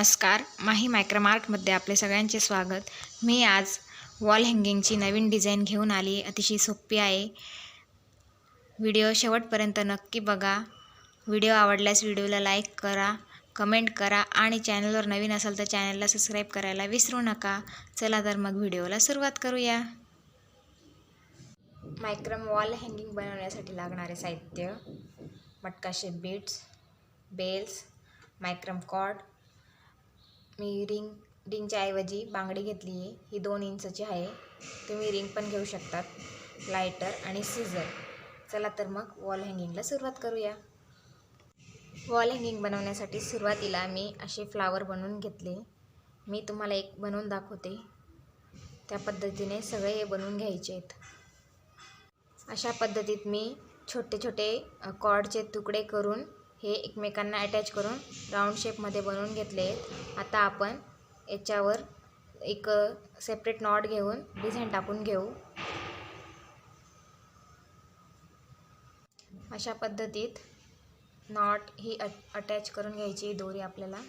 नमस्कार, माही मायक्रम आर्टमध्ये आपले सगळ्यांचे स्वागत. मी आज वॉल हँगिंगची नवीन डिझाईन घेऊन आली आहे. अतिशय सोपी आहे. व्हिडिओ शेवटपर्यंत नक्की बघा. व्हिडिओ आवडल्यास व्हिडिओला लाईक करा, कमेंट करा आणि चॅनलवर नवीन असाल तर चॅनलला सबस्क्राईब करायला विसरू नका. चला तर मग व्हिडिओला सुरुवात करूया. मायक्रम वॉल हँगिंग बनवण्यासाठी लागणारे साहित्य: मटका शेप बीड्स, बेल्स, मायक्रम कॉर्ड. मी रिंगच्या ऐवजी बांगडी घेतली आहे. ही 2 इंचची आहे. तुम्ही रिंग पण घेऊ शकतात. लायटर आणि सीझर. चला तर मग वॉल हँगिंगला सुरुवात करूया. वॉल हँगिंग बनवण्यासाठी सुरुवातीला मी असे फ्लावर बनवून घेतले. मी तुम्हाला एक बनवून दाखवते. त्या पद्धतीने सगळे हे बनवून घ्यायचे आहेत. अशा पद्धतीत मी छोटे छोटे कॉर्डचे तुकडे करून हे एकमेकांना अटॅच करून राऊंड शेपमध्ये बनवून घेतले आहेत. आता आपण याच्यावर एक सेपरेट नॉट घेऊन डिझाईन टाकून घेऊ. अशा पद्धतीत नॉट ही अटॅच करून घ्यायची दोरी आपल्याला.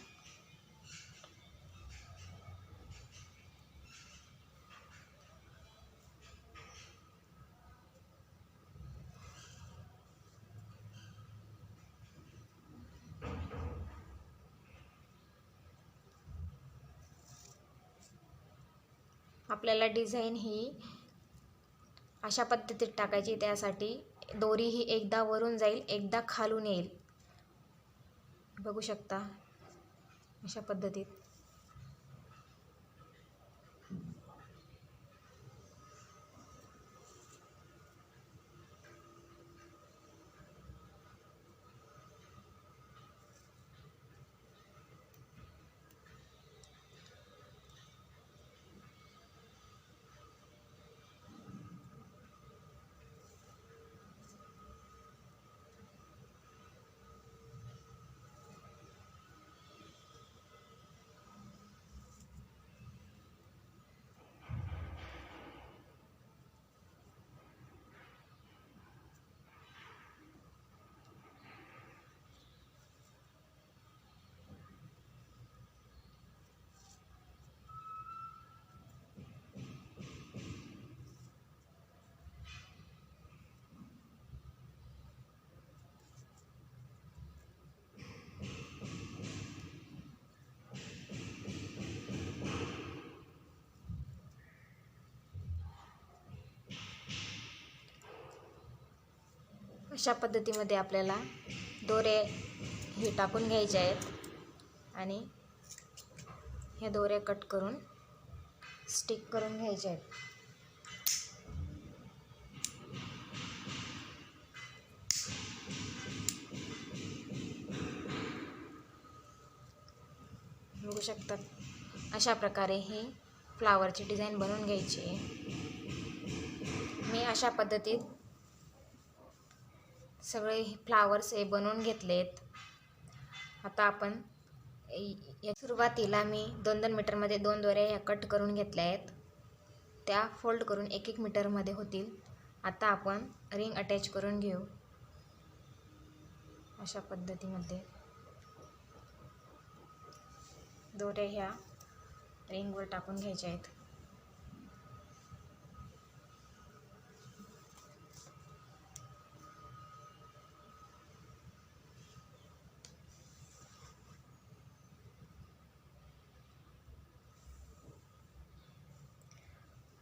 आपल्याला डिझाईन ही अशा पद्धतीत टाकायची. त्यासाठी दोरी ही एकदा वरून जाईल, एकदा खालून येईल. बघू शकता अशा पद्धतीत. अशा पद्धतीमध्ये आपल्याला दोरे हे टाकून घ्यायचे आहेत आणि ह्या दोऱ्या कट करून स्टिक करून घ्यायच्या आहेत. बघू शकता अशा प्रकारे ही फ्लावरची डिझाईन बनवून घ्यायची आहे. मी अशा पद्धतीत सगळे फ्लावर्स हे बनवून घेतलेत. आता आपण सुरुवातीला मी 2-2 मीटरमध्ये 2 दोऱ्या ह्या कट करून घेतल्या आहेत. त्या फोल्ड करून 1-1 मीटरमध्ये होतील. आता आपण रिंग अटॅच करून घेऊ. अशा पद्धतीमध्ये दोऱ्या ह्या रिंगवर टाकून घ्यायच्या आहेत.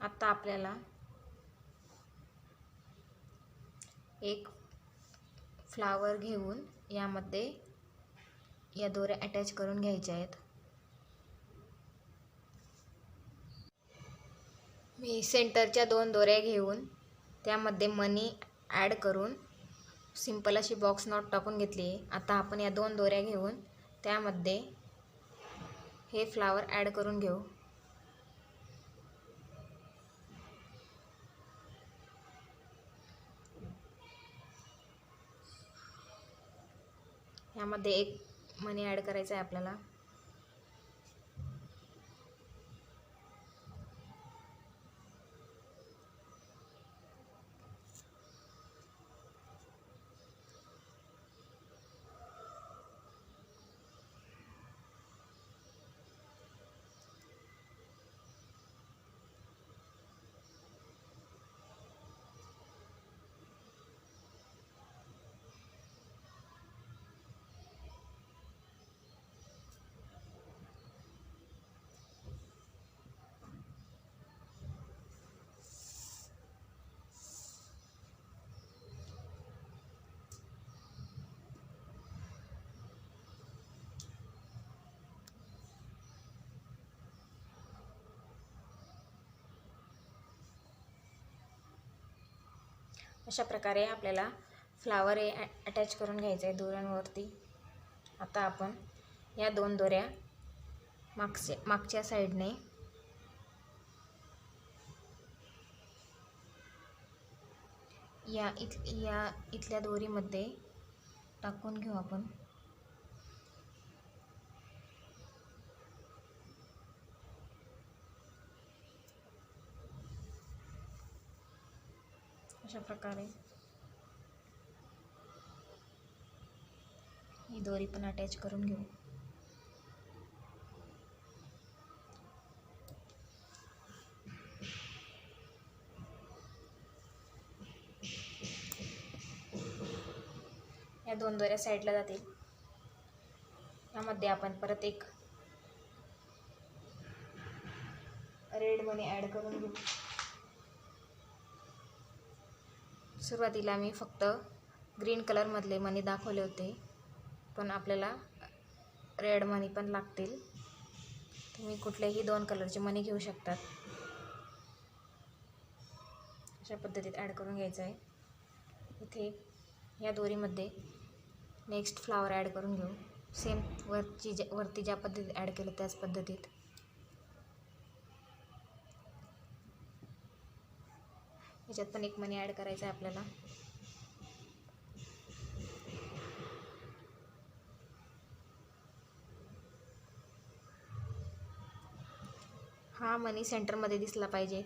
आता आपल्याला एक फ्लावर घेऊन यामध्ये या दोऱ्या अटॅच करून घ्यायच्या आहेत. मी सेंटरच्या 2 दोऱ्या घेऊन त्यामध्ये मनी ॲड करून सिंपल अशी बॉक्स नॉट टाकून घेतली. आता आपण या 2 दोऱ्या घेऊन त्यामध्ये हे फ्लावर ॲड करून घेऊ. यामध्ये एक मनी ॲड करायचा आहे आपल्याला. अशा प्रकारे आपल्याला फ्लावर अटॅच करून घ्यायचं आहे दोऱ्यांवरती. आता आपण या 2 दोऱ्या मागच्या साईडने इथल्या दोरीमध्ये टाकून घेऊ आपण. अशा प्रकारे ही दोरी पण अटॅच करून घेऊ. या 2 दोऱ्या साईडला जातील. यामध्ये आपण परत एक रेड मनी ॲड करून घेऊ. सुरुवातीला मी फक्त ग्रीन कलरमधले मनी दाखवले होते, पण आपल्याला रेड मनी पण लागतील. तुम्ही कुठलेही 2 कलरचे मनी घेऊ शकतात. अशा पद्धतीत ॲड करून घ्यायचं आहे. इथे या दोरीमध्ये नेक्स्ट फ्लावर ॲड करून घेऊ. सेम वरती ज्या पद्धतीत ॲड केलं त्याच पद्धतीत. याच्यात पण एक मनी ॲड करायचा आहे आपल्याला. हा मनी सेंटरमध्ये दिसला पाहिजे,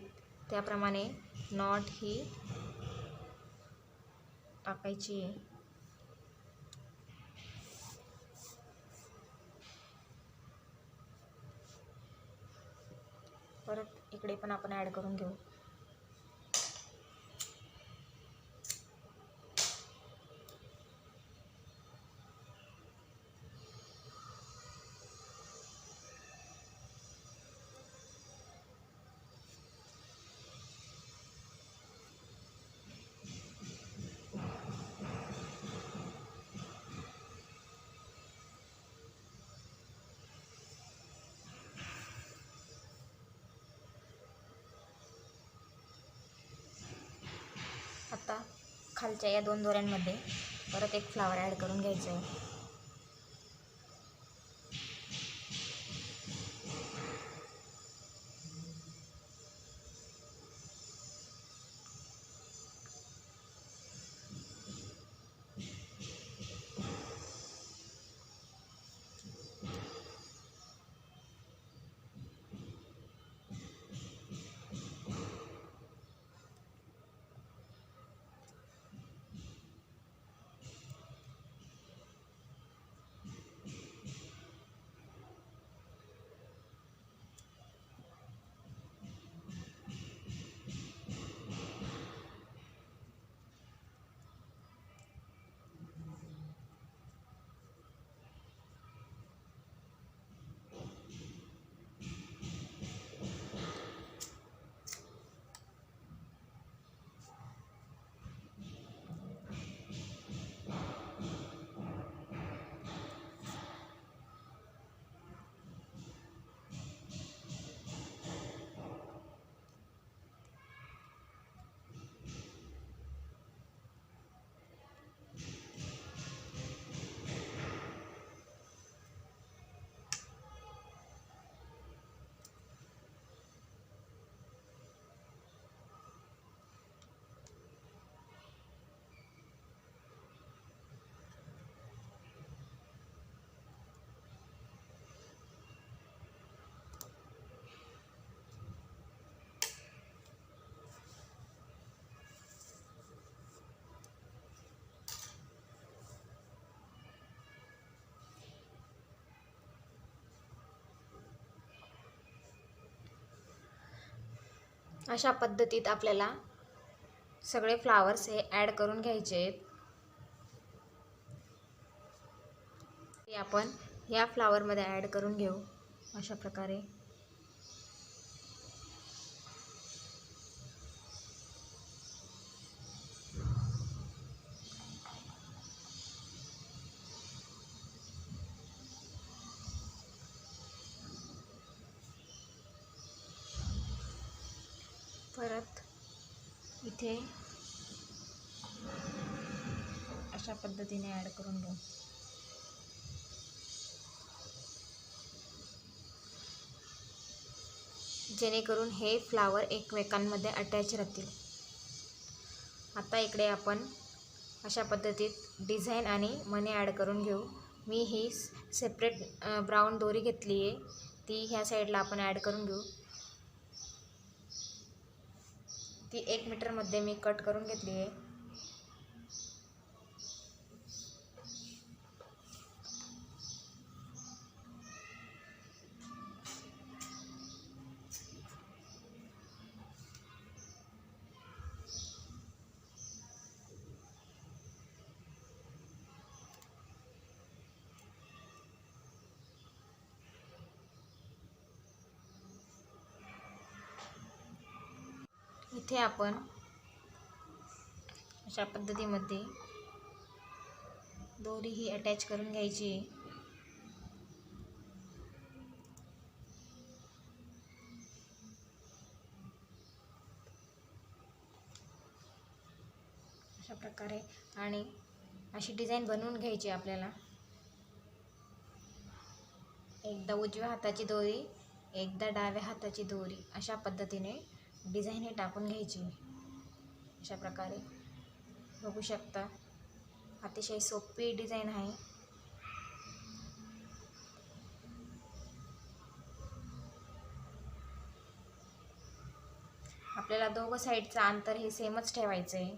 त्याप्रमाणे नॉट ही टाकायची आहे. परत इकडे पण आपण ॲड करून घेऊ. आता खालच्या या 2 दोऱ्यांमध्ये परत एक फ्लावर ॲड करून घ्यायचं आहे. अशा पद्धतीत आपल्याला सगळे फ्लावर्स हे ॲड करून घ्यायचे आहेत. ते आपण या फ्लावरमध्ये ॲड करून घेऊ अशा प्रकारे. परत इथे अशा पद्धतीने ॲड करून घेऊ. जेणेकरून हे फ्लावर एकमेकांमध्ये अटॅच राहतील. आता इकडे आपण अशा पद्धतीत डिझाईन आणि मणी ॲड करून घेऊ. मी ही सेपरेट ब्राऊन दोरी घेतली आहे, ती ह्या साईडला आपण ॲड करून घेऊ. ती 1 मीटरमध्ये मी कट करून घेतली आहे. इथे आपण अशा पद्धतीमध्ये दोरी ही अटॅच करून घ्यायची आहे. अशा प्रकारे आणि अशी डिझाईन बनवून घ्यायची आपल्याला. एकदा उजव्या हाताची दोरी, एकदा डाव्या हाताची दोरी, अशा पद्धतीने डिझाईन हे टाकून घ्यायची. अशा प्रकारे बघू शकता, अतिशय सोपी डिझाईन आहे. आपल्याला दोघं साईडचं अंतर हे सेमच ठेवायचं आहे.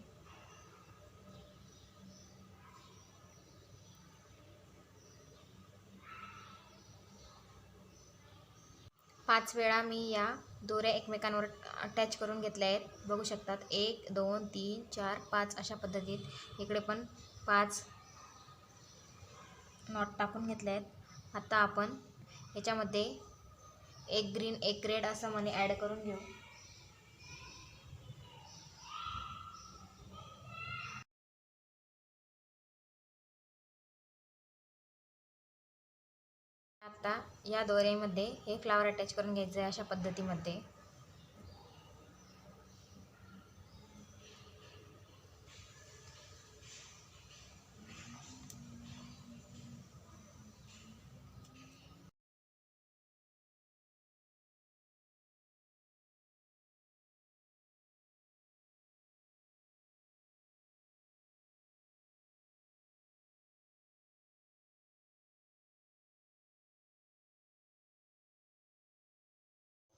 पाच वेळा मी या दोऱ्या एकमेकांवर अटॅच करून घेतल्या आहेत. बघू शकतात, 1 2 3 4 5 अशा पद्धतीत इकडे पण 5 नॉट टाकून घेतले आहेत. आता आपण याच्यामध्ये एक ग्रीन एक रेड असं मणी ॲड करून घेऊ. आता या दोऱ्यामध्ये हे फ्लावर अटॅच करून घ्यायचं आहे अशा पद्धतीमध्ये.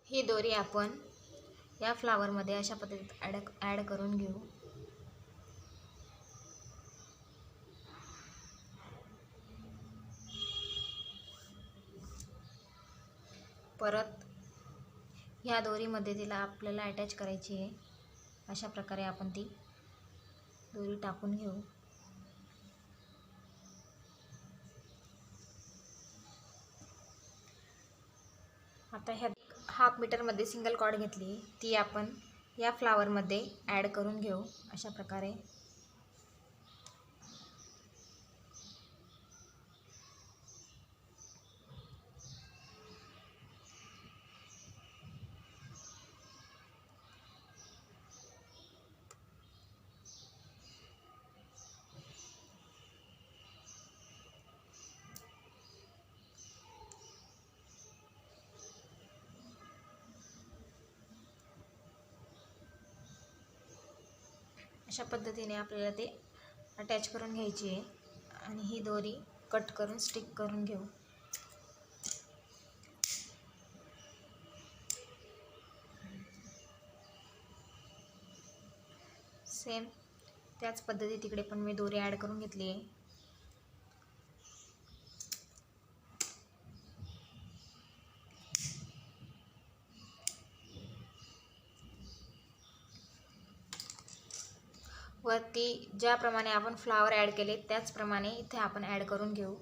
ही दोरी आपण या फ्लावरमध्ये अशा पद्धतीत ॲड करून घेऊ. परत ह्या दोरीमध्ये तिला आपल्याला अटॅच करायची आहे. अशा प्रकारे आपण ती दोरी टाकून घेऊ. आता ह्या 1/2 मीटरमध्ये सिंगल कॉर्ड घेतली, ती आपण या फ्लावरमध्ये ॲड करून घेऊ. अशा प्रकारे अशा पद्धतीने आपल्याला ते अटॅच करून घ्यायची आहे आणि ही दोरी कट करून स्टिक करून घेऊ. सेम त्याच पद्धतीत तिकडे पण मी दोरी ॲड करून घेतली आहे. वरती ज्याप्रमाणे आपण फ्लावर ॲड केले त्याचप्रमाणे इथे आपण ॲड करून घेऊ.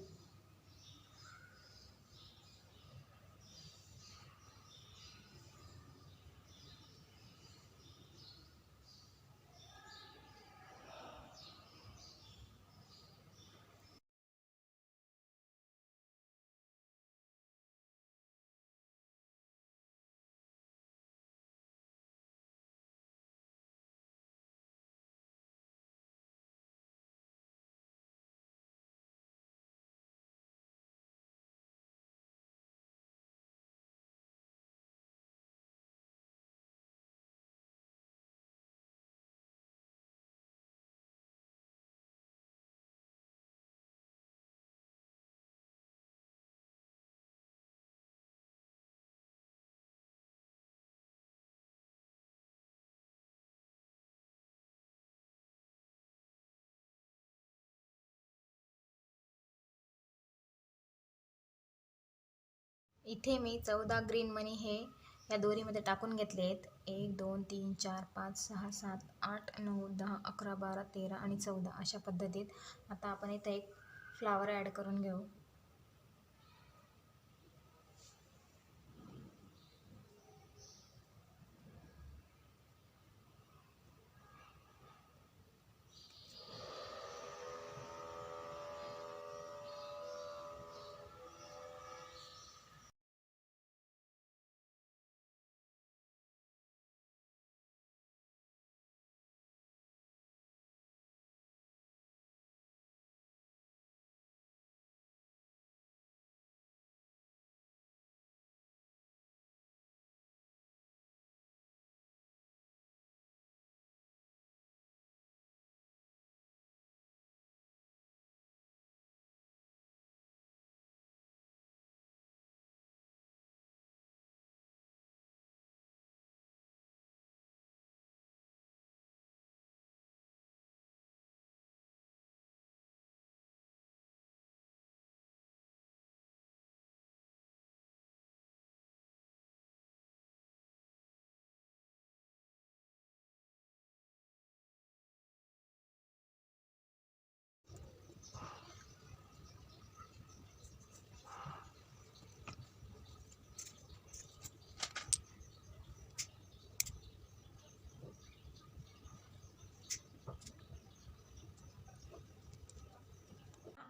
इथे मी 14 ग्रीन मनी हे या दोरीमध्ये टाकून घेतले आहेत. 1 2 3 4 5 6 7 8 9 10 11 12 13 आणि 14 अशा पद्धतीत. आता आपण इथे एक फ्लावर ॲड करून घेऊ.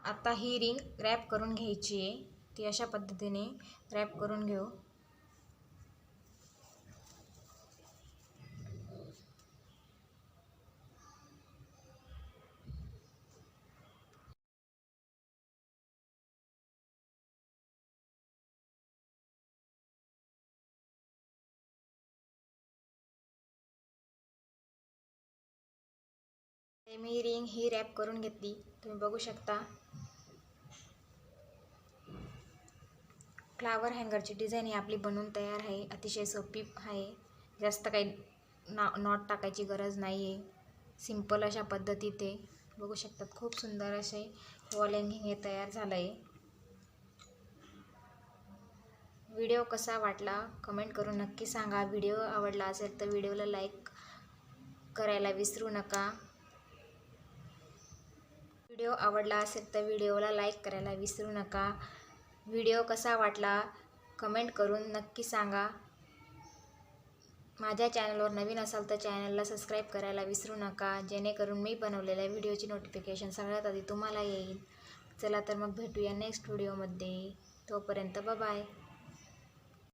आता ही रिंग रॅप करून घ्यायची आहे. ती अशा पद्धतीने रॅप करून घेऊ. मी रिंग ही रॅप करून घेतली. तुम्ही बघू शकता फ्लावर हँगरची डिझाईन ही आपली बनवून तयार आहे. अतिशय सोपी आहे. जास्त काही नॉट टाकायची गरज नाही आहे. सिंपल अशा पद्धतीत आहे. बघू शकतात खूप सुंदर असे वॉल हँगिंग हे तयार झालं आहे. व्हिडिओ कसा वाटला कमेंट करून नक्की सांगा. व्हिडिओ आवडला असेल तर व्हिडिओला लाईक करायला विसरू नका. व्हिडिओ कसा वाटला कमेंट करून नक्की सांगा. माझ्या चॅनलवर नवीन असाल तर चॅनलला सबस्क्राईब करायला विसरू नका, जेणेकरून मी बनवलेल्या व्हिडिओची नोटिफिकेशन सगळ्यात आधी तुम्हाला येईल. चला तर मग भेटूया नेक्स्ट व्हिडिओमध्ये. तोपर्यंत बाय.